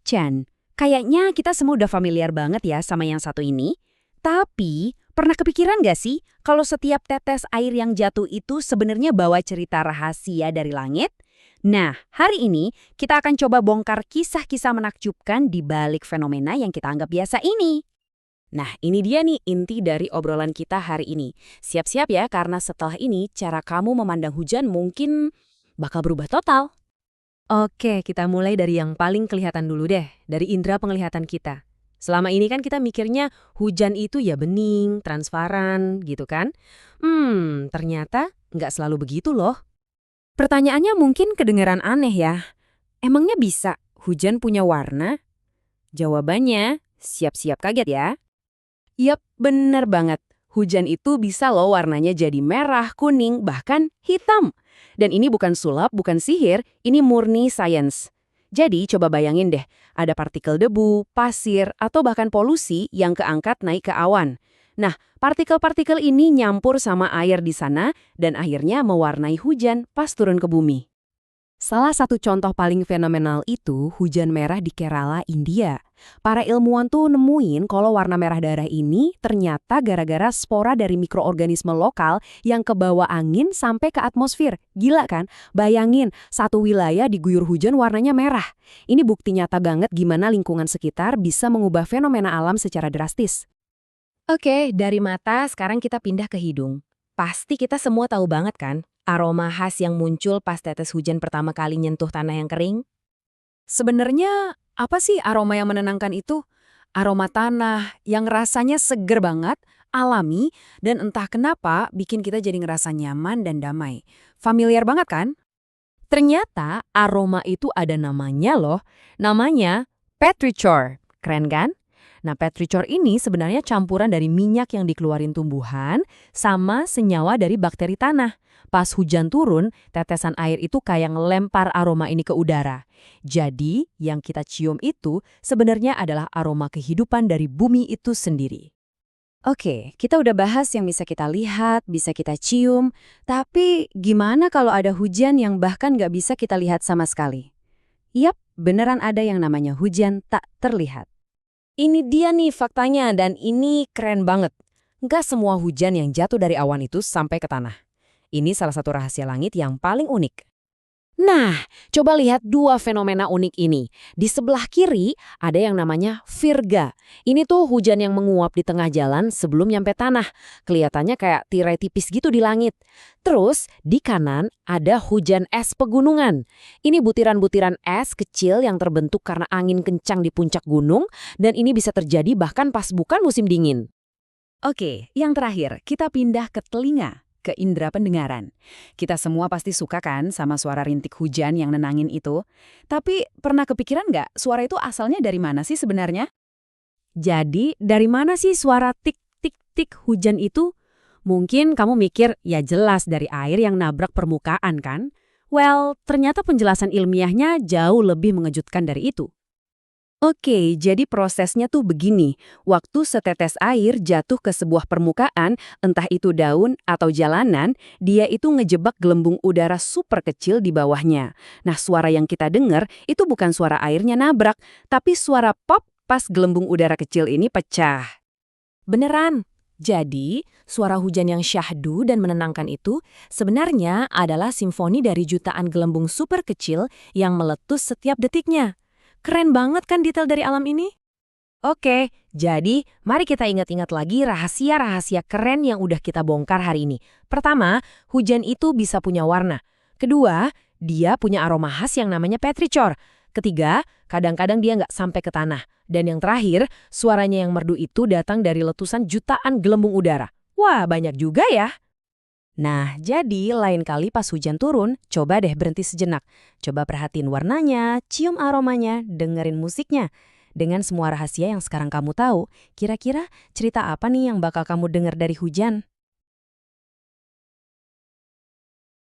hujan. Kayaknya kita semua udah familiar banget ya sama yang satu ini. Tapi, pernah kepikiran nggak sih kalau setiap tetes air yang jatuh itu sebenarnya bawa cerita rahasia dari langit? Nah, hari ini kita akan coba bongkar kisah-kisah menakjubkan di balik fenomena yang kita anggap biasa ini. Nah, ini dia nih inti dari obrolan kita hari ini. Siap-siap ya, karena setelah ini cara kamu memandang hujan mungkin bakal berubah total. Oke, kita mulai dari yang paling kelihatan dulu deh, dari indera penglihatan kita. Selama ini kan kita mikirnya hujan itu ya bening, transparan, gitu kan? Ternyata nggak selalu begitu loh. Pertanyaannya mungkin kedengeran aneh ya. Emangnya bisa hujan punya warna? Jawabannya, siap-siap kaget ya. Yap, bener banget. Hujan itu bisa loh warnanya jadi merah, kuning, bahkan hitam. Dan ini bukan sulap, bukan sihir, ini murni sains. Jadi coba bayangin deh, ada partikel debu, pasir, atau bahkan polusi yang keangkat naik ke awan. Nah, partikel-partikel ini nyampur sama air di sana dan akhirnya mewarnai hujan pas turun ke bumi. Salah satu contoh paling fenomenal itu hujan merah di Kerala, India. Para ilmuwan tuh nemuin kalau warna merah darah ini ternyata gara-gara spora dari mikroorganisme lokal yang kebawa angin sampai ke atmosfer. Gila kan? Bayangin, satu wilayah diguyur hujan warnanya merah. Ini bukti nyata banget gimana lingkungan sekitar bisa mengubah fenomena alam secara drastis. Oke, dari mata sekarang kita pindah ke hidung. Pasti kita semua tahu banget kan? Aroma khas yang muncul pas tetes hujan pertama kali nyentuh tanah yang kering? Sebenarnya apa sih aroma yang menenangkan itu? Aroma tanah yang rasanya seger banget, alami, dan entah kenapa bikin kita jadi ngerasa nyaman dan damai. Familiar banget kan? Ternyata aroma itu ada namanya loh. Namanya petrichor. Keren kan? Nah, petrichor ini sebenarnya campuran dari minyak yang dikeluarin tumbuhan sama senyawa dari bakteri tanah. Pas hujan turun, tetesan air itu kayak ngelempar aroma ini ke udara. Jadi, yang kita cium itu sebenarnya adalah aroma kehidupan dari bumi itu sendiri. Oke, kita udah bahas yang bisa kita lihat, bisa kita cium, tapi gimana kalau ada hujan yang bahkan nggak bisa kita lihat sama sekali? Yap, beneran ada yang namanya hujan tak terlihat. Ini dia nih faktanya dan ini keren banget. Nggak semua hujan yang jatuh dari awan itu sampai ke tanah. Ini salah satu rahasia langit yang paling unik. Nah, coba lihat dua fenomena unik ini. Di sebelah kiri ada yang namanya virga. Ini tuh hujan yang menguap di tengah jalan sebelum nyampe tanah. Kelihatannya kayak tirai tipis gitu di langit. Terus di kanan ada hujan es pegunungan. Ini butiran-butiran es kecil yang terbentuk karena angin kencang di puncak gunung dan ini bisa terjadi bahkan pas bukan musim dingin. Oke, yang terakhir, kita pindah ke telinga, ke indera pendengaran. Kita semua pasti suka kan sama suara rintik hujan yang nenangin itu. Tapi pernah kepikiran nggak suara itu asalnya dari mana sih sebenarnya? Jadi, dari mana sih suara tik-tik-tik hujan itu? Mungkin kamu mikir, ya jelas dari air yang nabrak permukaan kan? Well, ternyata penjelasan ilmiahnya jauh lebih mengejutkan dari itu. Oke, jadi prosesnya tuh begini. Waktu setetes air jatuh ke sebuah permukaan, entah itu daun atau jalanan, dia itu ngejebak gelembung udara super kecil di bawahnya. Nah, suara yang kita dengar itu bukan suara airnya nabrak, tapi suara pop pas gelembung udara kecil ini pecah. Beneran. Jadi, suara hujan yang syahdu dan menenangkan itu sebenarnya adalah simfoni dari jutaan gelembung super kecil yang meletus setiap detiknya. Keren banget kan detail dari alam ini? Oke, jadi mari kita ingat-ingat lagi rahasia-rahasia keren yang udah kita bongkar hari ini. Pertama, hujan itu bisa punya warna. Kedua, dia punya aroma khas yang namanya petrichor. Ketiga, kadang-kadang dia nggak sampai ke tanah. Dan yang terakhir, suaranya yang merdu itu datang dari letusan jutaan gelembung udara. Wah, banyak juga ya. Nah, jadi lain kali pas hujan turun, coba deh berhenti sejenak. Coba perhatiin warnanya, cium aromanya, dengerin musiknya. Dengan semua rahasia yang sekarang kamu tahu, kira-kira cerita apa nih yang bakal kamu dengar dari hujan?